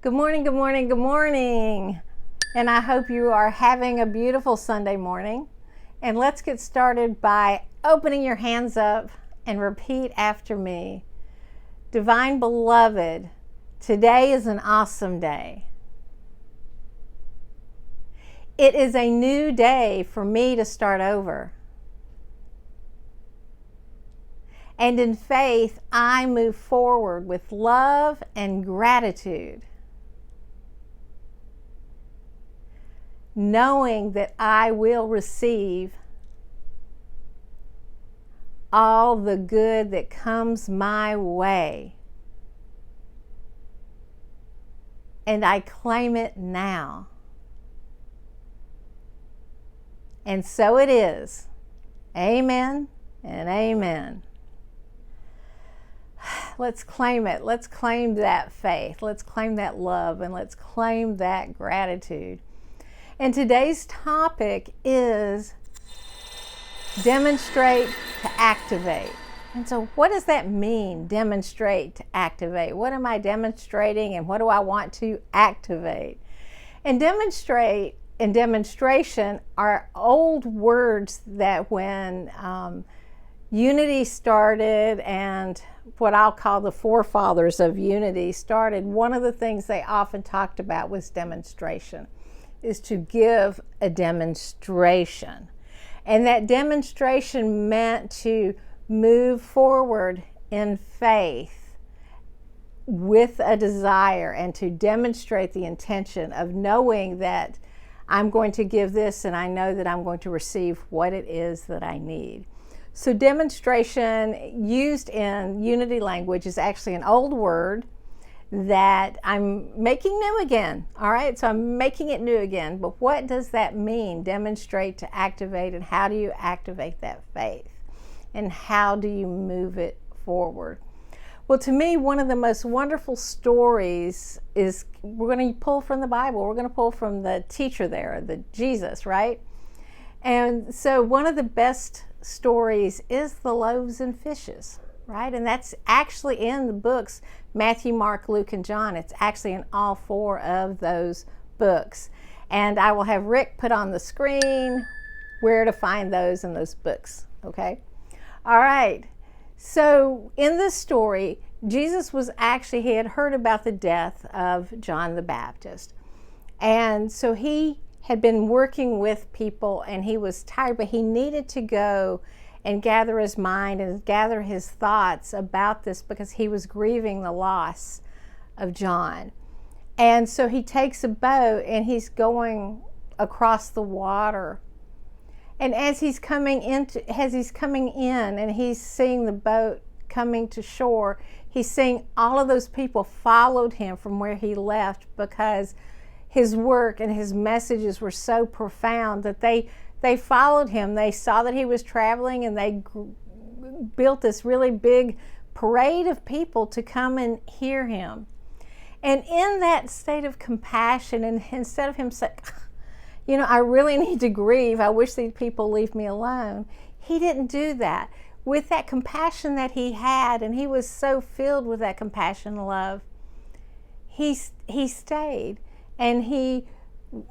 Good morning, good morning, good morning. And I hope you are having a beautiful Sunday morning. And let's get started by opening your hands up and repeat after me. Divine Beloved, today is an awesome day. It is a new day for me to start over. And in faith, I move forward with love and gratitude, knowing that I will receive all the good that comes my way. And I claim it now. And so it is. Amen and amen. Let's claim it. Let's claim that faith. Let's claim that love, and let's claim that gratitude. And today's topic is demonstrate to activate. And so what does that mean, demonstrate to activate? What am I demonstrating and what do I want to activate? And demonstrate and demonstration are old words that when Unity started, and what I'll call the forefathers of Unity started, one of the things they often talked about was demonstration. Is to give a demonstration. And that demonstration meant to move forward in faith with a desire and to demonstrate the intention of knowing that I'm going to give this and I know that I'm going to receive what it is that I need. So demonstration used in Unity language is actually an old word that I'm making new again. All right, so I'm making it new again. But what does that mean? Demonstrate to activate, and how do you activate that faith? And how do you move it forward? Well, to me, one of the most wonderful stories is, we're going to pull from the Bible. We're going to pull from the teacher there, the Jesus, right? And so one of the best stories is the Loaves and Fishes. Right? And that's actually in the books, Matthew, Mark, Luke, and John. It's actually in all four of those books. And I will have Rick put on the screen where to find those in those books. Okay? All right. So in this story, Jesus he had heard about the death of John the Baptist. And so he had been working with people and he was tired, but he needed to go and gather his mind and gather his thoughts about this because he was grieving the loss of John. And so he takes a boat and he's going across the water. And as he's coming in and he's seeing the boat coming to shore, he's seeing all of those people followed him from where he left because his work and his messages were so profound that they followed him. They saw that he was traveling and they built this really big parade of people to come and hear him. And in that state of compassion, and instead of him saying, I really need to grieve, I wish these people leave me alone, he didn't do that. With that compassion that he had, and he was so filled with that compassion and love, he stayed and he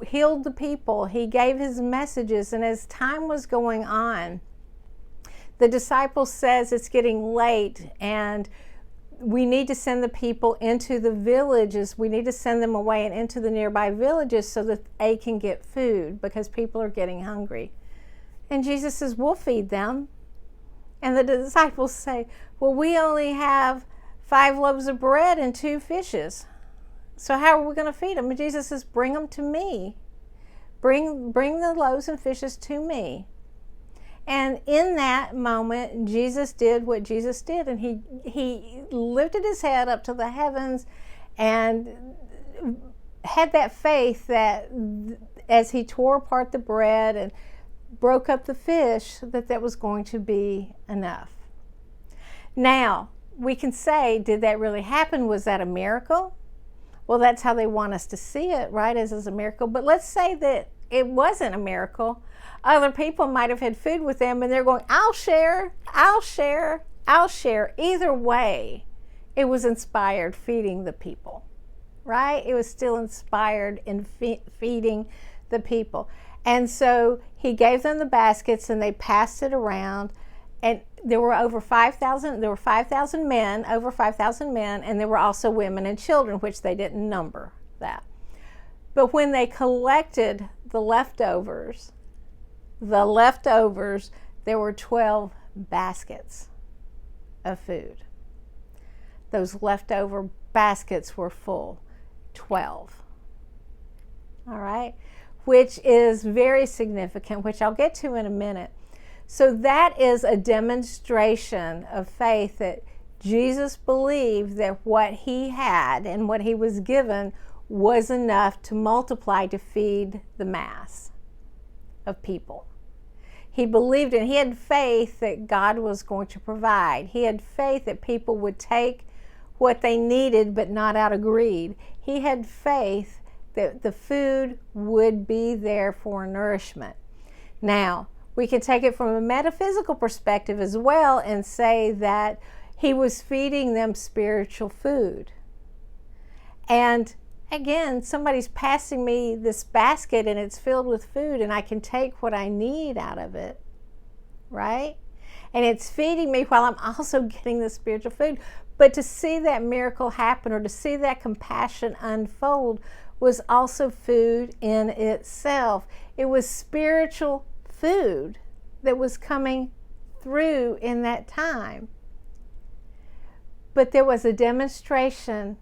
healed the people. He gave his messages, and as time was going on, the disciples says it's getting late and we need to send the people into the villages. We need to send them away and into the nearby villages so that they can get food because people are getting hungry. And Jesus says, we'll feed them. And the disciples say, well, we only have 5 loaves of bread and 2 fishes. So how are we going to feed them? And Jesus says, bring them to me. Bring the loaves and fishes to me. And in that moment, Jesus did what Jesus did. And he lifted his head up to the heavens and had that faith that as he tore apart the bread and broke up the fish, that was going to be enough. Now, we can say, did that really happen? Was that a miracle? Well, that's how they want us to see it, right, as a miracle. But let's say that it wasn't a miracle. Other people might have had food with them and they're going, I'll share. Either way, it was inspired feeding the people. right? It was still inspired in feeding the people. And so he gave them the baskets and they passed it around. And there were over 5,000, there were 5,000 men, over 5,000 men, and there were also women and children, which they didn't number that. But when they collected the leftovers, there were 12 baskets of food. Those leftover baskets were full, 12. All right, which is very significant, which I'll get to in a minute. So that is a demonstration of faith that Jesus believed that what he had and what he was given was enough to multiply to feed the mass of people. He believed and he had faith that God was going to provide. He had faith that people would take what they needed but not out of greed. He had faith that the food would be there for nourishment. Now, we can take it from a metaphysical perspective as well and say that he was feeding them spiritual food. And again, somebody's passing me this basket and it's filled with food and I can take what I need out of it, right? And it's feeding me while I'm also getting the spiritual food. But to see that miracle happen or to see that compassion unfold was also food in itself. It was spiritual food that was coming through in that time. But there was a demonstration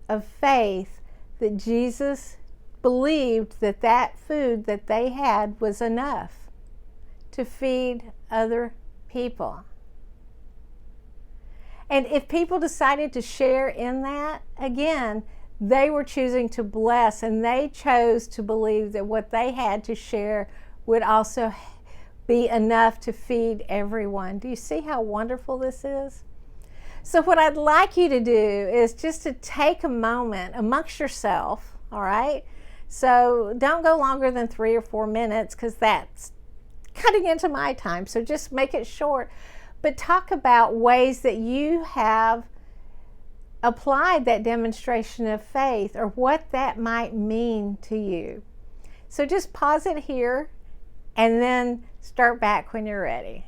of faith that Jesus believed that that food that they had was enough to feed other people. And if people decided to share in that, again, they were choosing to bless, and they chose to believe that what they had to share would also be enough to feed everyone. Do you see how wonderful this is? So what I'd like you to do is just to take a moment amongst yourself, all right? So don't go longer than 3 or 4 minutes because that's cutting into my time. So just make it short. But talk about ways that you have applied that demonstration of faith or what that might mean to you. So just pause it here and then start back when you're ready.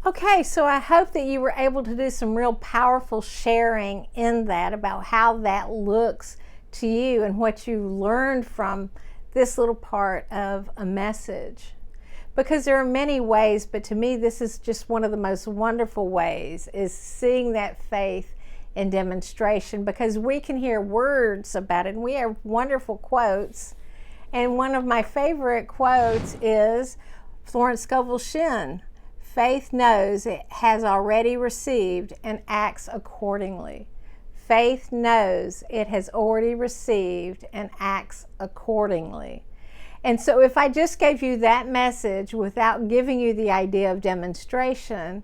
Okay, so I hope that you were able to do some real powerful sharing in that about how that looks to you and what you learned from this little part of a message. Because there are many ways, but to me this is just one of the most wonderful ways, is seeing that faith in demonstration, because we can hear words about it and we have wonderful quotes. And one of my favorite quotes is Florence Scovel Shinn: faith knows it has already received and acts accordingly. Faith knows it has already received and acts accordingly. And so if I just gave you that message without giving you the idea of demonstration,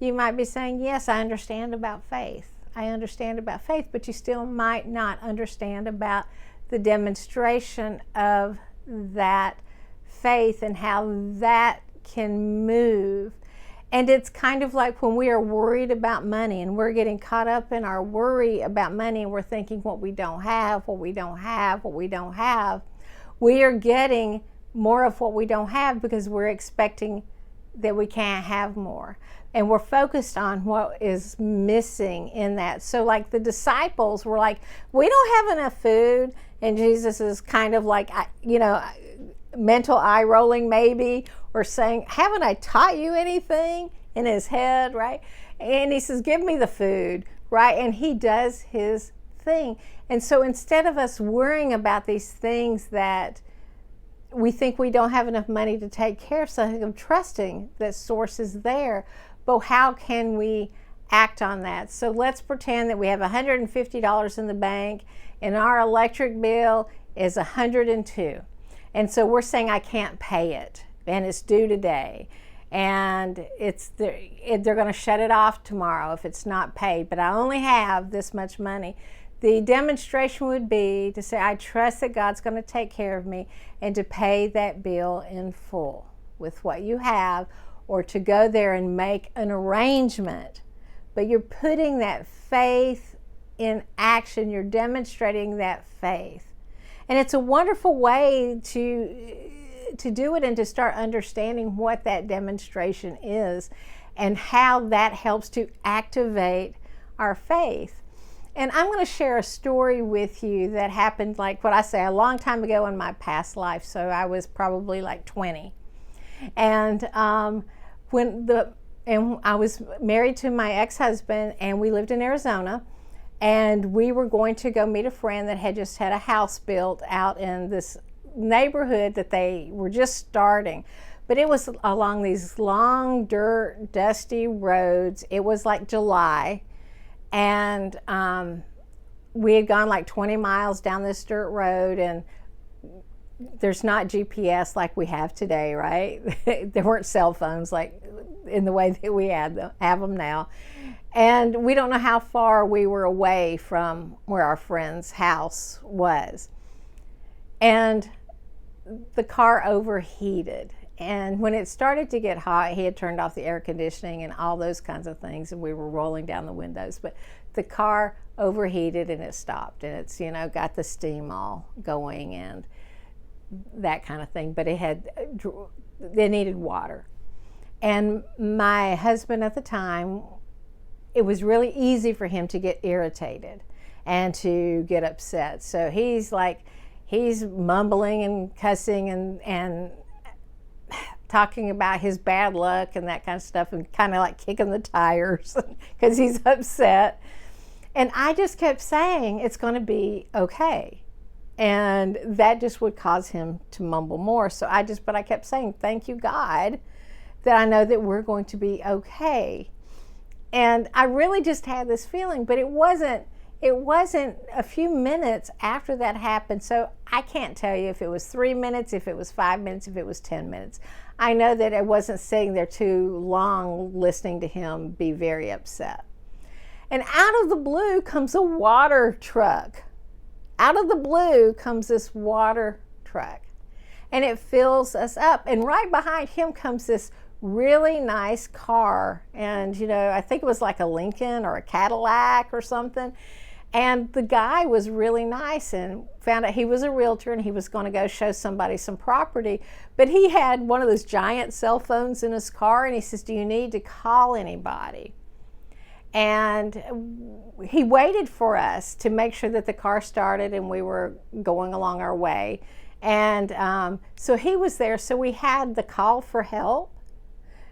you might be saying, yes, I understand about faith. I understand about faith, but you still might not understand about the demonstration of that faith and how that can move. And it's kind of like when we are worried about money and we're getting caught up in our worry about money and we're thinking what we don't have, what we don't have, what we don't have. We are getting more of what we don't have because we're expecting that we can't have more. And we're focused on what is missing in that. So like the disciples were like, we don't have enough food. And Jesus is kind of like, mental eye rolling maybe, or saying, haven't I taught you anything, in his head, right? And he says, give me the food, right? And he does his thing. And so instead of us worrying about these things that we think we don't have enough money to take care of something, I'm trusting that source is there. But how can we act on that? So let's pretend that we have $150 in the bank and our electric bill is $102. And so we're saying I can't pay it and it's due today. And they're going to shut it off tomorrow if it's not paid, but I only have this much money. The demonstration would be to say, I trust that God's going to take care of me, and to pay that bill in full with what you have, or to go there and make an arrangement. But you're putting that faith in action. You're demonstrating that faith. And it's a wonderful way to do it and to start understanding what that demonstration is and how that helps to activate our faith. And I'm going to share a story with you that happened, like what I say, a long time ago in my past life. So I was probably like 20. And I was married to my ex-husband, and we lived in Arizona, and we were going to go meet a friend that had just had a house built out in this neighborhood that they were just starting. But it was along these long, dirt, dusty roads. It was like July, and we had gone like 20 miles down this dirt road, and there's not GPS like we have today, right? There weren't cell phones like in the way that we have them now. And we don't know how far we were away from where our friend's house was. And the car overheated. And when it started to get hot, he had turned off the air conditioning and all those kinds of things, and we were rolling down the windows. But the car overheated and it stopped, and it's, got the steam all going and that kind of thing. But they needed water. And my husband at the time, it was really easy for him to get irritated and to get upset. So he's mumbling and cussing and talking about his bad luck and that kind of stuff, and kind of like kicking the tires because he's upset. And I just kept saying, it's going to be okay. And that just would cause him to mumble more. But I kept saying, thank you, God, that I know that we're going to be okay. And I really just had this feeling, but it wasn't a few minutes after that happened. So I can't tell you if it was 3 minutes, if it was 5 minutes, if it was 10 minutes. I know that I wasn't sitting there too long listening to him be very upset. And out of the blue comes a water truck. Out of the blue comes this water truck. And it fills us up. And right behind him comes this really nice car. And, I think it was like a Lincoln or a Cadillac or something. And the guy was really nice and found out he was a realtor and he was going to go show somebody some property. But he had one of those giant cell phones in his car, and he says, "Do you need to call anybody?" And he waited for us to make sure that the car started and we were going along our way. And so he was there. So we had the call for help.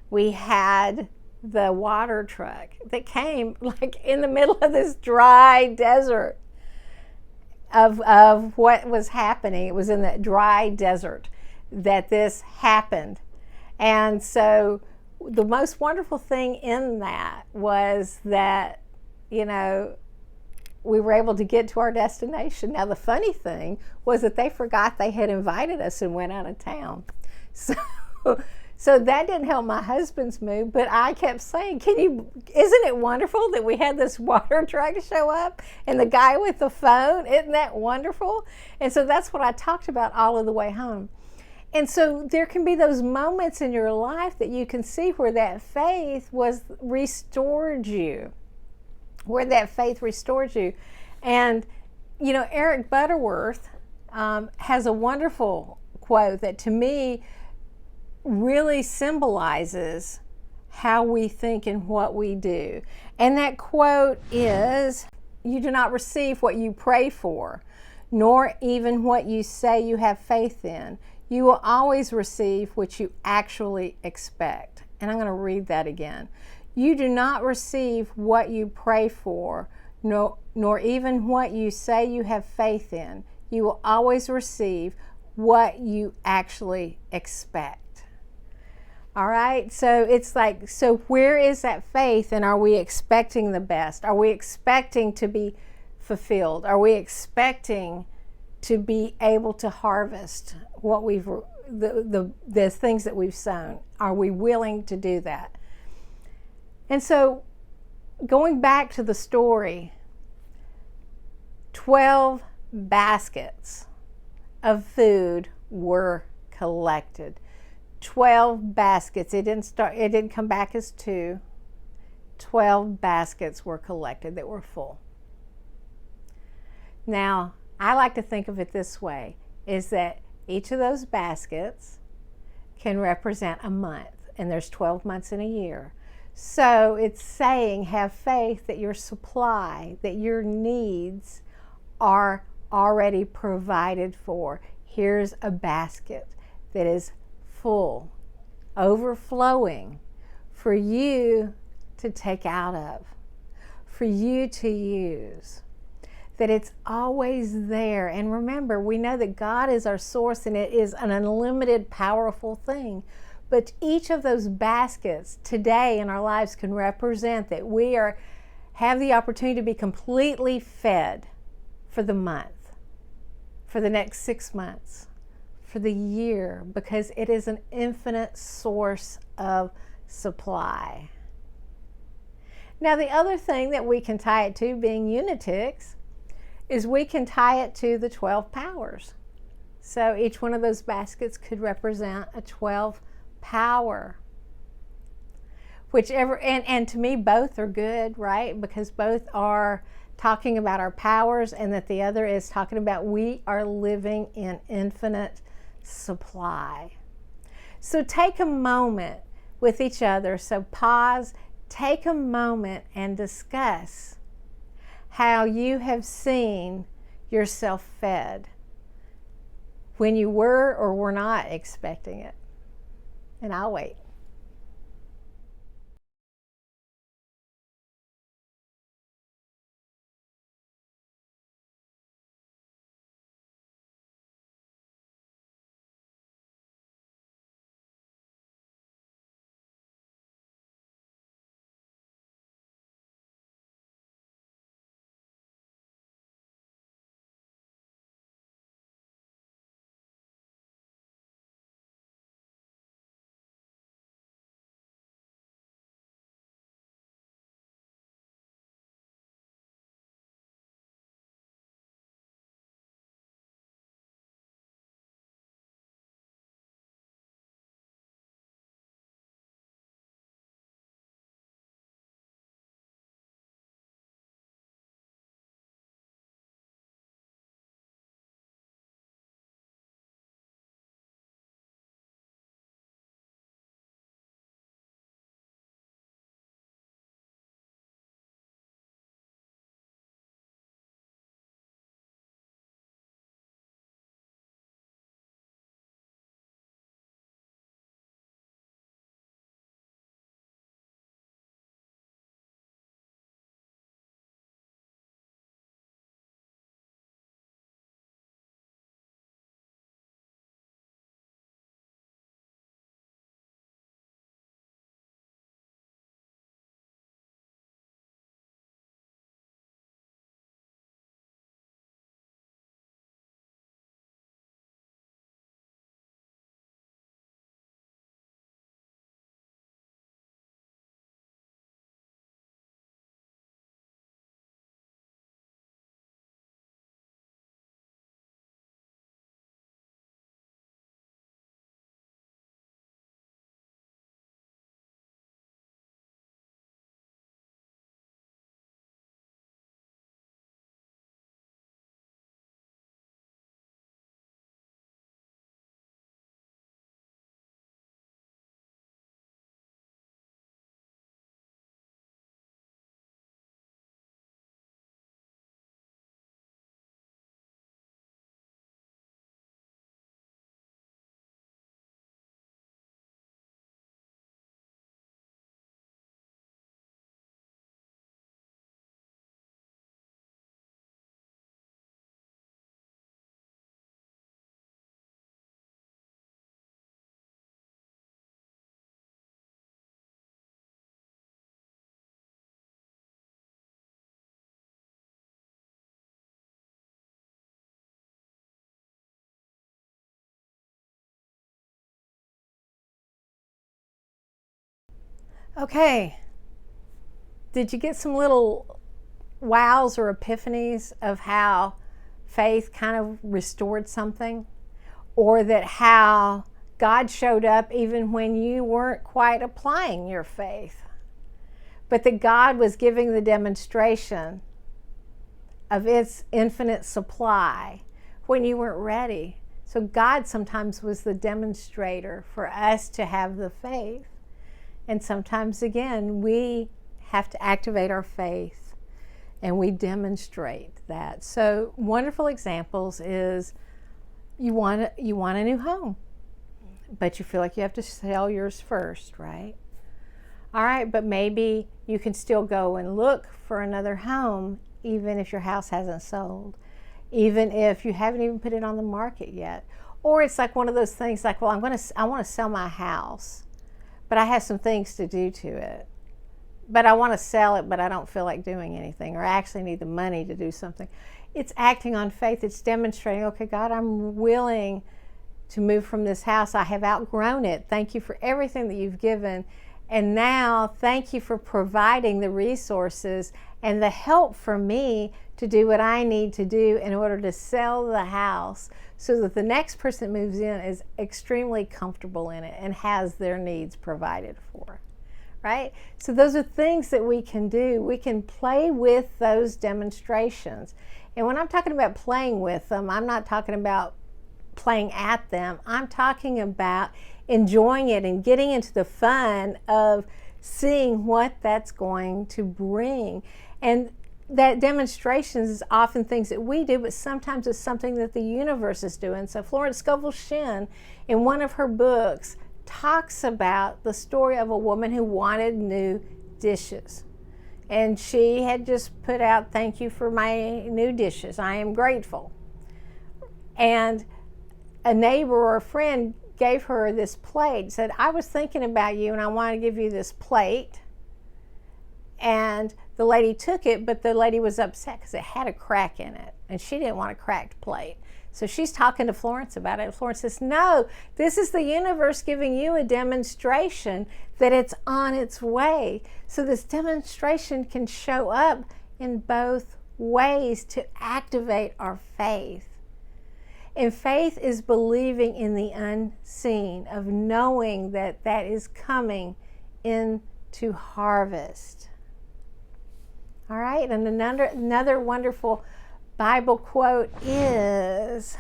We had the water truck that came like in the middle of this dry desert of what was happening. It was in that dry desert that this happened. And so the most wonderful thing in that was that, you know, we were able to get to our destination. Now, the funny thing was that they forgot they had invited us and went out of town. So that didn't help my husband's mood, but I kept saying, isn't it wonderful that we had this water truck show up and the guy with the phone? Isn't that wonderful? And so that's what I talked about all of the way home. And so there can be those moments in your life that you can see where that faith was restored you, where that faith restored you. And, you know, Eric Butterworth has a wonderful quote that to me really symbolizes how we think and what we do. And that quote is, "You do not receive what you pray for, nor even what you say you have faith in. You will always receive what you actually expect." And I'm going to read that again. "You do not receive what you pray for, nor even what you say you have faith in. You will always receive what you actually expect." All right, so it's like, so where is that faith, and are we expecting the best? Are we expecting to be fulfilled? Are we expecting to be able to harvest what we've the things that we've sown? Are we willing to do that? And so going back to the story, 12 baskets of food were collected. 12 baskets. It didn't come back as 2. 12 baskets were collected that were full. Now, I like to think of it this way, is that each of those baskets can represent a month, and there's 12 months in a year. So it's saying, have faith that your supply, that your needs are already provided for. Here's a basket that is full, overflowing for you to take out of, for you to use. That it's always there. And remember, we know that God is our source and it is an unlimited, powerful thing. But each of those baskets today in our lives can represent that we have the opportunity to be completely fed for the month, for the next 6 months, for the year, because it is an infinite source of supply. Now, the other thing that we can tie it to, being unitics, is we can tie it to the 12 powers. So each one of those baskets could represent a 12 power. Whichever, and to me both are good, right? Because both are talking about our powers, and that the other is talking about we are living in infinite supply. So take a moment with each other. So pause, take a moment and discuss how you have seen yourself fed when you were or were not expecting it. And I'll wait. Okay, did you get some little wows or epiphanies of how faith kind of restored something? Or that how God showed up even when you weren't quite applying your faith, but that God was giving the demonstration of its infinite supply when you weren't ready. So God sometimes was the demonstrator for us to have the faith. And sometimes, again, we have to activate our faith and we demonstrate that. So wonderful examples is you want a new home, but you feel like you have to sell yours first, right? All right, but maybe you can still go and look for another home even if your house hasn't sold, even if you haven't even put it on the market yet. Or it's like one of those things like, well, I want to sell my house, but I have some things to do to it. But I want to sell it, but I don't feel like doing anything, or I actually need the money to do something. It's acting on faith. It's demonstrating, okay, God, I'm willing to move from this house. I have outgrown it. Thank you for everything that you've given. And now, thank you for providing the resources and the help for me to do what I need to do in order to sell the house so that the next person that moves in is extremely comfortable in it and has their needs provided for. Right? So those are things that we can do. We can play with those demonstrations. And when I'm talking about playing with them, I'm not talking about playing at them. I'm talking about enjoying it and getting into the fun of seeing what that's going to bring. And that demonstrations is often things that we do, but sometimes it's something that the universe is doing. So Florence Scovel Shinn, in one of her books, talks about the story of a woman who wanted new dishes. And she had just put out, thank you for my new dishes. I am grateful. And a neighbor or a friend gave her this plate, said, I was thinking about you and I want to give you this plate. And the lady took it, but the lady was upset because it had a crack in it. And she didn't want a cracked plate. So she's talking to Florence about it. Florence says, no, this is the universe giving you a demonstration that it's on its way. So this demonstration can show up in both ways to activate our faith. And faith is believing in the unseen, of knowing that that is coming into harvest. All right, and another wonderful Bible quote is,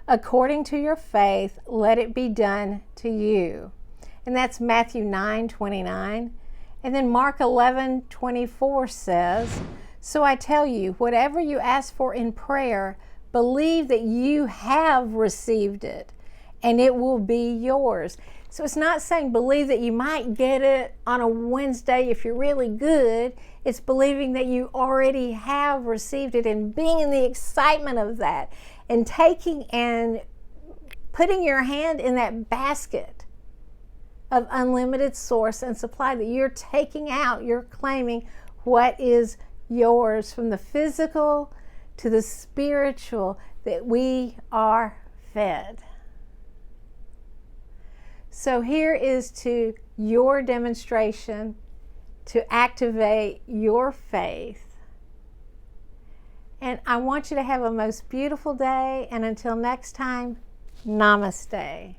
according to your faith, let it be done to you. And that's Matthew 9:29. And then Mark 11:24 says, so I tell you, whatever you ask for in prayer, believe that you have received it and it will be yours. So it's not saying believe that you might get it on a Wednesday if you're really good. It's believing that you already have received it and being in the excitement of that and taking and putting your hand in that basket of unlimited source and supply that you're taking out. You're claiming what is yours, from the physical to the spiritual, that we are fed. So here is to your demonstration to activate your faith. And I want you to have a most beautiful day. And until next time, namaste.